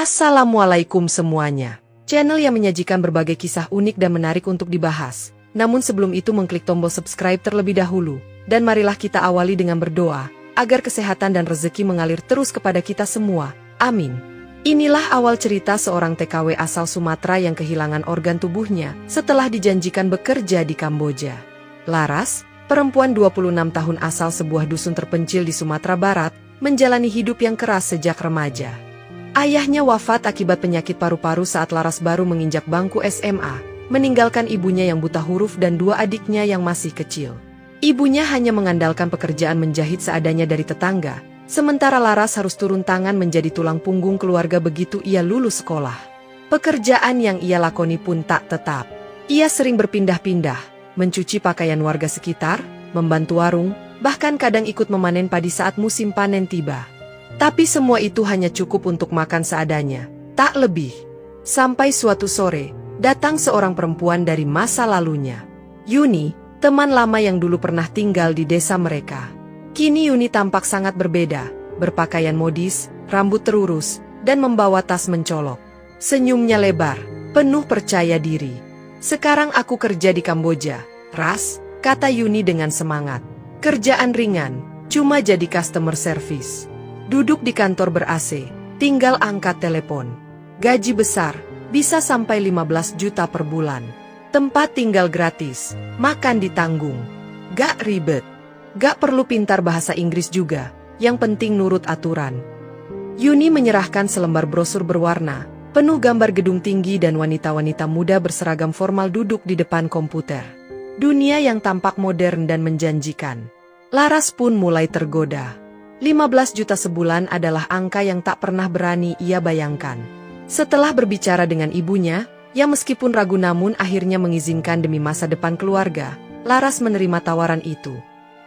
Assalamualaikum semuanya. Channel yang menyajikan berbagai kisah unik dan menarik untuk dibahas. Namun sebelum itu mengklik tombol subscribe terlebih dahulu. Dan marilah kita awali dengan berdoa, agar kesehatan dan rezeki mengalir terus kepada kita semua. Amin. Inilah awal cerita seorang TKW asal Sumatera yang kehilangan organ tubuhnya setelah dijanjikan bekerja di Kamboja. Laras, perempuan 26 tahun asal sebuah dusun terpencil di Sumatera Barat, menjalani hidup yang keras sejak remaja. Ayahnya wafat akibat penyakit paru-paru saat Laras baru menginjak bangku SMA, meninggalkan ibunya yang buta huruf dan dua adiknya yang masih kecil. Ibunya hanya mengandalkan pekerjaan menjahit seadanya dari tetangga, sementara Laras harus turun tangan menjadi tulang punggung keluarga begitu ia lulus sekolah. Pekerjaan yang ia lakoni pun tak tetap. Ia sering berpindah-pindah, mencuci pakaian warga sekitar, membantu warung, bahkan kadang ikut memanen padi saat musim panen tiba. Tapi semua itu hanya cukup untuk makan seadanya, tak lebih. Sampai suatu sore, datang seorang perempuan dari masa lalunya. Yuni, teman lama yang dulu pernah tinggal di desa mereka. Kini Yuni tampak sangat berbeda, berpakaian modis, rambut terurus, dan membawa tas mencolok. Senyumnya lebar, penuh percaya diri. "Sekarang aku kerja di Kamboja, Ras," kata Yuni dengan semangat. "Kerjaan ringan, cuma jadi customer service. Duduk di kantor ber-AC, tinggal angkat telepon. Gaji besar, bisa sampai 15 juta per bulan. Tempat tinggal gratis, makan ditanggung. Gak ribet, gak perlu pintar bahasa Inggris juga, yang penting nurut aturan." Yuni menyerahkan selembar brosur berwarna, penuh gambar gedung tinggi dan wanita-wanita muda berseragam formal duduk di depan komputer. Dunia yang tampak modern dan menjanjikan. Laras pun mulai tergoda. 15 juta sebulan adalah angka yang tak pernah berani ia bayangkan. Setelah berbicara dengan ibunya, yang meskipun ragu namun akhirnya mengizinkan demi masa depan keluarga, Laras menerima tawaran itu.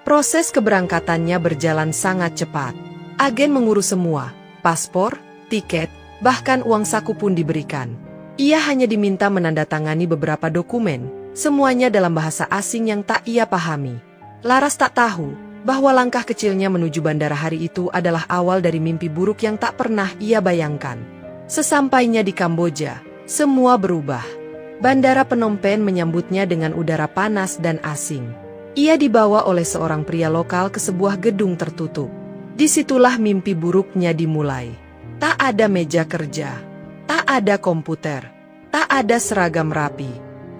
Proses keberangkatannya berjalan sangat cepat. Agen mengurus semua, paspor, tiket, bahkan uang saku pun diberikan. Ia hanya diminta menandatangani beberapa dokumen, semuanya dalam bahasa asing yang tak ia pahami. Laras tak tahu bahwa langkah kecilnya menuju bandara hari itu adalah awal dari mimpi buruk yang tak pernah ia bayangkan. Sesampainya di Kamboja, semua berubah. Bandara Phnom Penh menyambutnya dengan udara panas dan asing. Ia dibawa oleh seorang pria lokal ke sebuah gedung tertutup. Disitulah mimpi buruknya dimulai. Tak ada meja kerja, tak ada komputer, tak ada seragam rapi.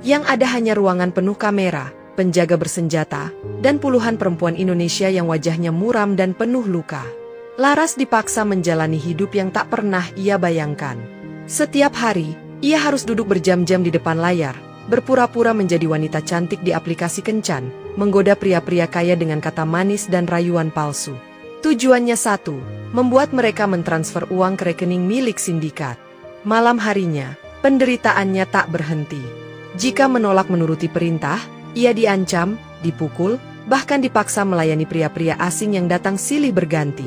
Yang ada hanya ruangan penuh kamera, penjaga bersenjata, dan puluhan perempuan Indonesia yang wajahnya muram dan penuh luka. Laras dipaksa menjalani hidup yang tak pernah ia bayangkan. Setiap hari, ia harus duduk berjam-jam di depan layar, berpura-pura menjadi wanita cantik di aplikasi kencan, menggoda pria-pria kaya dengan kata manis dan rayuan palsu. Tujuannya satu, membuat mereka mentransfer uang ke rekening milik sindikat. Malam harinya, penderitaannya tak berhenti. Jika menolak menuruti perintah, ia diancam, dipukul, bahkan dipaksa melayani pria-pria asing yang datang silih berganti.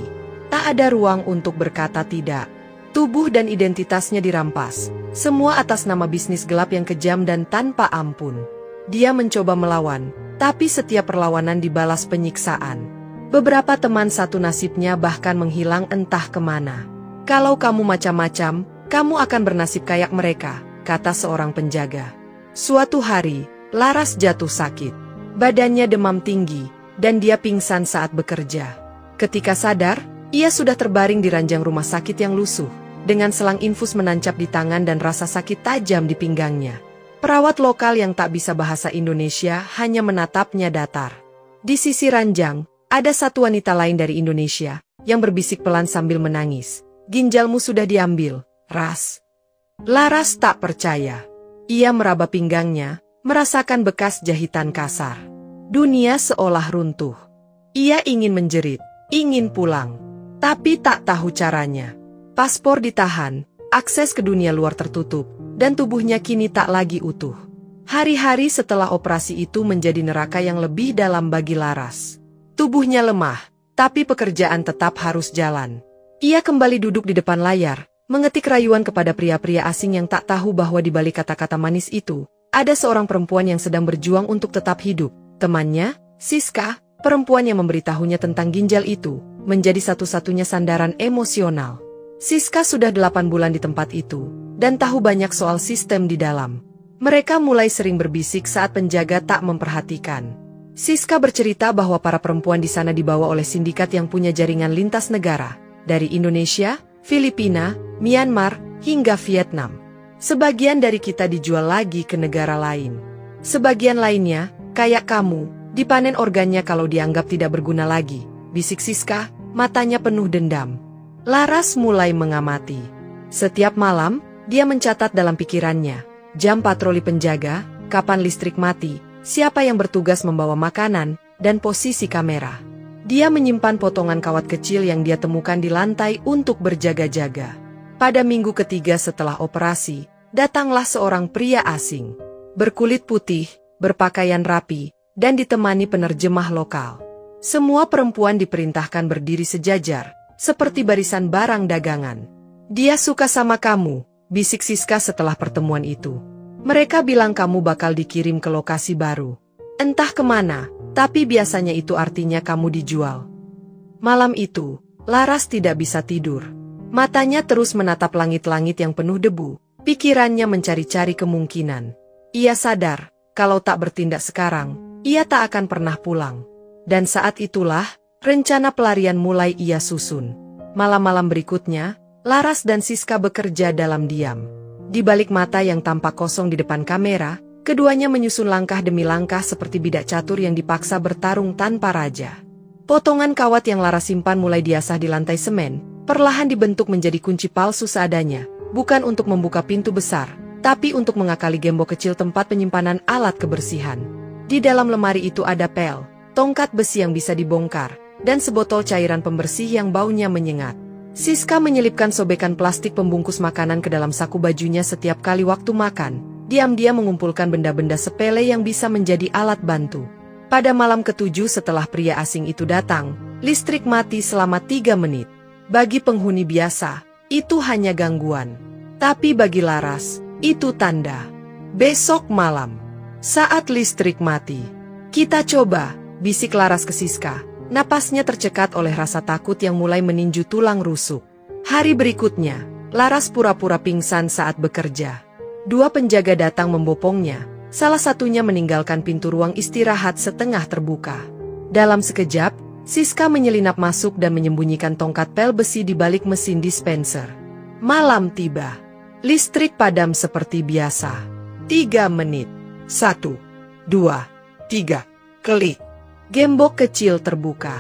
Tak ada ruang untuk berkata tidak. Tubuh dan identitasnya dirampas, semua atas nama bisnis gelap yang kejam dan tanpa ampun. Dia mencoba melawan, tapi setiap perlawanan dibalas penyiksaan. Beberapa teman satu nasibnya bahkan menghilang entah kemana. "Kalau kamu macam-macam, kamu akan bernasib kayak mereka," kata seorang penjaga. Suatu hari, Laras jatuh sakit. Badannya demam tinggi, dan dia pingsan saat bekerja. Ketika sadar, ia sudah terbaring di ranjang rumah sakit yang lusuh, dengan selang infus menancap di tangan dan rasa sakit tajam di pinggangnya. Perawat lokal yang tak bisa bahasa Indonesia hanya menatapnya datar. Di sisi ranjang, ada satu wanita lain dari Indonesia, yang berbisik pelan sambil menangis. "Ginjalmu sudah diambil, Ras." Laras tak percaya. Ia meraba pinggangnya, merasakan bekas jahitan kasar. Dunia seolah runtuh. Ia ingin menjerit, ingin pulang, tapi tak tahu caranya. Paspor ditahan, akses ke dunia luar tertutup, dan tubuhnya kini tak lagi utuh. Hari-hari setelah operasi itu menjadi neraka yang lebih dalam bagi Laras. Tubuhnya lemah, tapi pekerjaan tetap harus jalan. Ia kembali duduk di depan layar, mengetik rayuan kepada pria-pria asing yang tak tahu bahwa di balik kata-kata manis itu, ada seorang perempuan yang sedang berjuang untuk tetap hidup. Temannya, Siska, perempuan yang memberitahunya tentang ginjal itu, menjadi satu-satunya sandaran emosional. Siska sudah 8 bulan di tempat itu, dan tahu banyak soal sistem di dalam. Mereka mulai sering berbisik saat penjaga tak memperhatikan. Siska bercerita bahwa para perempuan di sana dibawa oleh sindikat yang punya jaringan lintas negara, dari Indonesia, Filipina, Myanmar, hingga Vietnam. Sebagian dari kita dijual lagi ke negara lain. Sebagian lainnya, kayak kamu, dipanen organnya kalau dianggap tidak berguna lagi, bisik Siska, matanya penuh dendam. Laras mulai mengamati. Setiap malam, dia mencatat dalam pikirannya, jam patroli penjaga, kapan listrik mati, siapa yang bertugas membawa makanan, dan posisi kamera. Dia menyimpan potongan kawat kecil yang dia temukan di lantai untuk berjaga-jaga. Pada minggu ketiga setelah operasi, datanglah seorang pria asing. Berkulit putih, berpakaian rapi, dan ditemani penerjemah lokal. Semua perempuan diperintahkan berdiri sejajar, seperti barisan barang dagangan. Dia suka sama kamu, bisik Siska setelah pertemuan itu. Mereka bilang kamu bakal dikirim ke lokasi baru. Entah kemana, tapi biasanya itu artinya kamu dijual. Malam itu, Laras tidak bisa tidur. Matanya terus menatap langit-langit yang penuh debu, pikirannya mencari-cari kemungkinan. Ia sadar, kalau tak bertindak sekarang, ia tak akan pernah pulang. Dan saat itulah, rencana pelarian mulai ia susun. Malam-malam berikutnya, Laras dan Siska bekerja dalam diam. Di balik mata yang tampak kosong di depan kamera, keduanya menyusun langkah demi langkah seperti bidak catur yang dipaksa bertarung tanpa raja. Potongan kawat yang Laras simpan mulai diasah di lantai semen, perlahan dibentuk menjadi kunci palsu seadanya, bukan untuk membuka pintu besar, tapi untuk mengakali gembok kecil tempat penyimpanan alat kebersihan. Di dalam lemari itu ada pel, tongkat besi yang bisa dibongkar, dan sebotol cairan pembersih yang baunya menyengat. Siska menyelipkan sobekan plastik pembungkus makanan ke dalam saku bajunya setiap kali waktu makan. Diam-diam mengumpulkan benda-benda sepele yang bisa menjadi alat bantu. Pada malam ketujuh setelah pria asing itu datang, listrik mati selama 3 menit. Bagi penghuni biasa, itu hanya gangguan. Tapi bagi Laras, itu tanda. Besok malam, saat listrik mati, kita coba, bisik Laras ke Siska. Napasnya tercekat oleh rasa takut yang mulai meninju tulang rusuk. Hari berikutnya, Laras pura-pura pingsan saat bekerja. 2 penjaga datang membopongnya, salah satunya meninggalkan pintu ruang istirahat setengah terbuka. Dalam sekejap, Siska menyelinap masuk dan menyembunyikan tongkat pel besi di balik mesin dispenser. Malam tiba. Listrik padam seperti biasa. 3 menit. 1, 2, 3. Klik. Gembok kecil terbuka.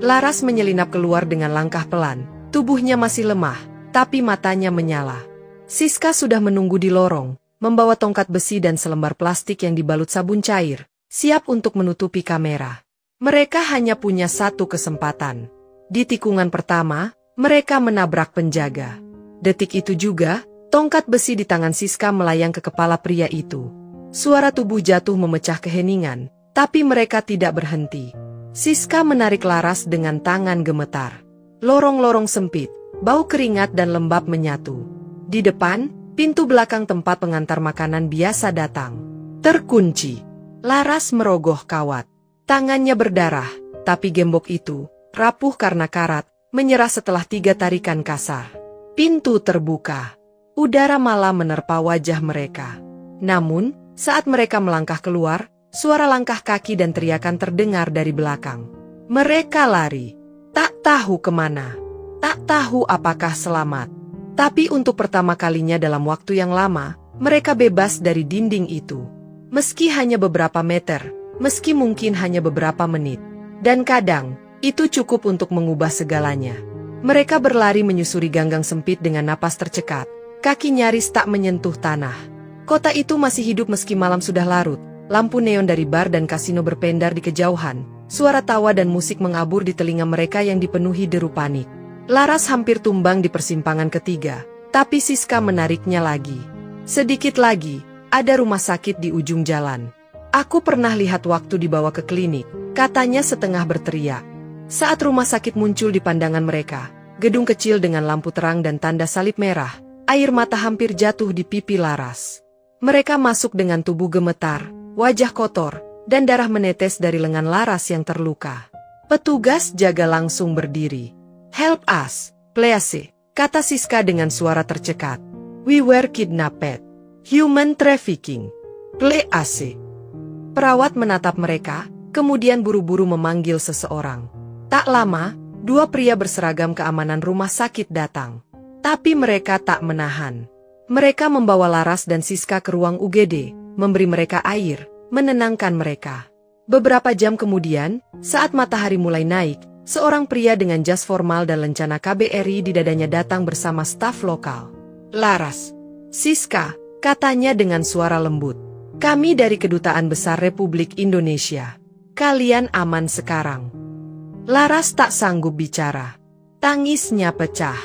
Laras menyelinap keluar dengan langkah pelan. Tubuhnya masih lemah, tapi matanya menyala. Siska sudah menunggu di lorong, membawa tongkat besi dan selembar plastik yang dibalut sabun cair, siap untuk menutupi kamera. Mereka hanya punya satu kesempatan. Di tikungan pertama, mereka menabrak penjaga. Detik itu juga, tongkat besi di tangan Siska melayang ke kepala pria itu. Suara tubuh jatuh memecah keheningan, tapi mereka tidak berhenti. Siska menarik Laras dengan tangan gemetar. Lorong-lorong sempit, bau keringat dan lembab menyatu. Di depan, pintu belakang tempat pengantar makanan biasa datang. Terkunci. Laras merogoh kawat. Tangannya berdarah, tapi gembok itu, rapuh karena karat, menyerah setelah 3 tarikan kasar. Pintu terbuka. Udara malam menerpa wajah mereka. Namun, saat mereka melangkah keluar, suara langkah kaki dan teriakan terdengar dari belakang. Mereka lari. Tak tahu kemana. Tak tahu apakah selamat. Tapi untuk pertama kalinya dalam waktu yang lama, mereka bebas dari dinding itu. Meski hanya beberapa meter, meski mungkin hanya beberapa menit. Dan kadang, itu cukup untuk mengubah segalanya. Mereka berlari menyusuri ganggang sempit dengan napas tercekat. Kaki nyaris tak menyentuh tanah. Kota itu masih hidup meski malam sudah larut. Lampu neon dari bar dan kasino berpendar di kejauhan. Suara tawa dan musik mengabur di telinga mereka yang dipenuhi deru panik. Laras hampir tumbang di persimpangan ketiga, tapi Siska menariknya lagi. Sedikit lagi, ada rumah sakit di ujung jalan. Aku pernah lihat waktu dibawa ke klinik, katanya setengah berteriak. Saat rumah sakit muncul di pandangan mereka, gedung kecil dengan lampu terang dan tanda salib merah, air mata hampir jatuh di pipi Laras. Mereka masuk dengan tubuh gemetar, wajah kotor, dan darah menetes dari lengan Laras yang terluka. Petugas jaga langsung berdiri. Help us, please, kata Siska dengan suara tercekat. We were kidnapped. Human trafficking. Play AC. Perawat menatap mereka, kemudian buru-buru memanggil seseorang. Tak lama, dua pria berseragam keamanan rumah sakit datang. Tapi mereka tak menahan. Mereka membawa Laras dan Siska ke ruang UGD, memberi mereka air, menenangkan mereka. Beberapa jam kemudian, saat matahari mulai naik, seorang pria dengan jas formal dan lencana KBRI di dadanya datang bersama staf lokal. Laras, Siska, katanya dengan suara lembut. Kami dari Kedutaan Besar Republik Indonesia. Kalian aman sekarang. Laras tak sanggup bicara. Tangisnya pecah.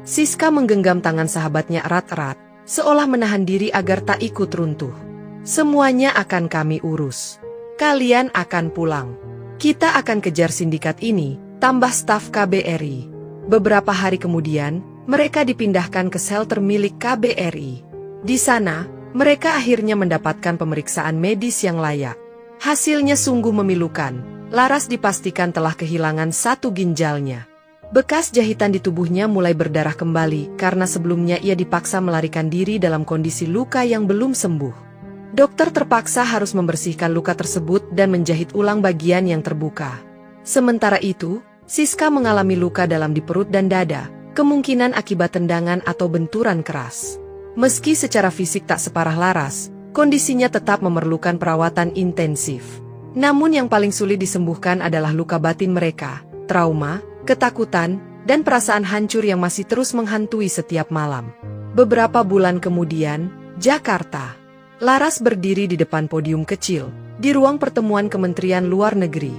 Siska menggenggam tangan sahabatnya erat-erat, seolah menahan diri agar tak ikut runtuh. Semuanya akan kami urus. Kalian akan pulang. Kita akan kejar sindikat ini, tambah staf KBRI. Beberapa hari kemudian, mereka dipindahkan ke shelter milik KBRI. Di sana, mereka akhirnya mendapatkan pemeriksaan medis yang layak. Hasilnya sungguh memilukan. Laras dipastikan telah kehilangan satu ginjalnya. Bekas jahitan di tubuhnya mulai berdarah kembali karena sebelumnya ia dipaksa melarikan diri dalam kondisi luka yang belum sembuh. Dokter terpaksa harus membersihkan luka tersebut dan menjahit ulang bagian yang terbuka. Sementara itu, Siska mengalami luka dalam di perut dan dada, kemungkinan akibat tendangan atau benturan keras. Meski secara fisik tak separah Laras, kondisinya tetap memerlukan perawatan intensif. Namun yang paling sulit disembuhkan adalah luka batin mereka, trauma, ketakutan, dan perasaan hancur yang masih terus menghantui setiap malam. Beberapa bulan kemudian, Jakarta. Laras berdiri di depan podium kecil, di ruang pertemuan Kementerian Luar Negeri.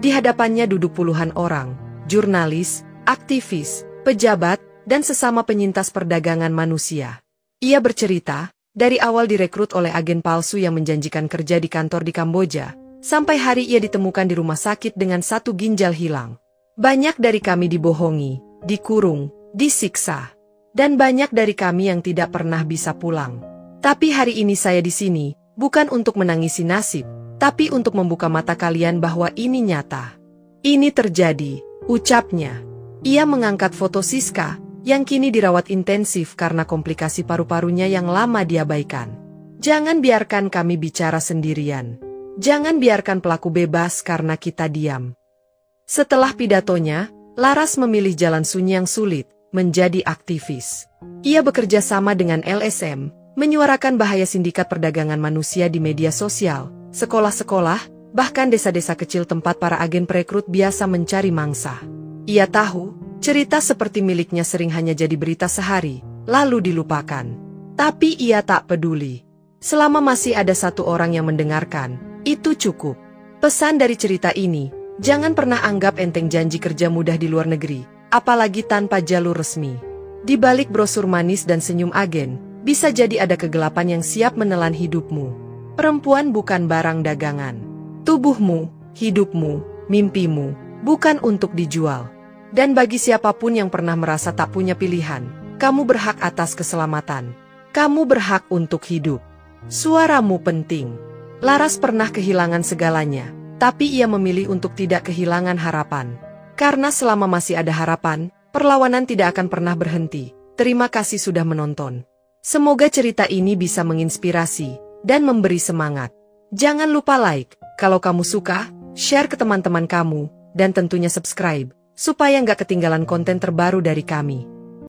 Di hadapannya duduk puluhan orang, jurnalis, aktivis, pejabat, dan sesama penyintas perdagangan manusia. Ia bercerita, dari awal direkrut oleh agen palsu yang menjanjikan kerja di kantor di Kamboja, sampai hari ia ditemukan di rumah sakit dengan satu ginjal hilang. Banyak dari kami dibohongi, dikurung, disiksa. Dan banyak dari kami yang tidak pernah bisa pulang. Tapi hari ini saya di sini, bukan untuk menangisi nasib, tapi untuk membuka mata kalian bahwa ini nyata. Ini terjadi, ucapnya. Ia mengangkat foto Siska, yang kini dirawat intensif karena komplikasi paru-parunya yang lama diabaikan. Jangan biarkan kami bicara sendirian. Jangan biarkan pelaku bebas karena kita diam. Setelah pidatonya, Laras memilih jalan sunyi yang sulit, menjadi aktivis. Ia bekerja sama dengan LSM, menyuarakan bahaya sindikat perdagangan manusia di media sosial, sekolah-sekolah, bahkan desa-desa kecil tempat para agen perekrut biasa mencari mangsa. Ia tahu, cerita seperti miliknya sering hanya jadi berita sehari, lalu dilupakan. Tapi ia tak peduli. Selama masih ada satu orang yang mendengarkan, itu cukup. Pesan dari cerita ini, jangan pernah anggap enteng janji kerja mudah di luar negeri, apalagi tanpa jalur resmi. Di balik brosur manis dan senyum agen, bisa jadi ada kegelapan yang siap menelan hidupmu. Perempuan bukan barang dagangan. Tubuhmu, hidupmu, mimpimu, bukan untuk dijual. Dan bagi siapapun yang pernah merasa tak punya pilihan, kamu berhak atas keselamatan. Kamu berhak untuk hidup. Suaramu penting. Laras pernah kehilangan segalanya, tapi ia memilih untuk tidak kehilangan harapan. Karena selama masih ada harapan, perlawanan tidak akan pernah berhenti. Terima kasih sudah menonton. Semoga cerita ini bisa menginspirasi dan memberi semangat. Jangan lupa like, kalau kamu suka, share ke teman-teman kamu, dan tentunya subscribe, supaya nggak ketinggalan konten terbaru dari kami.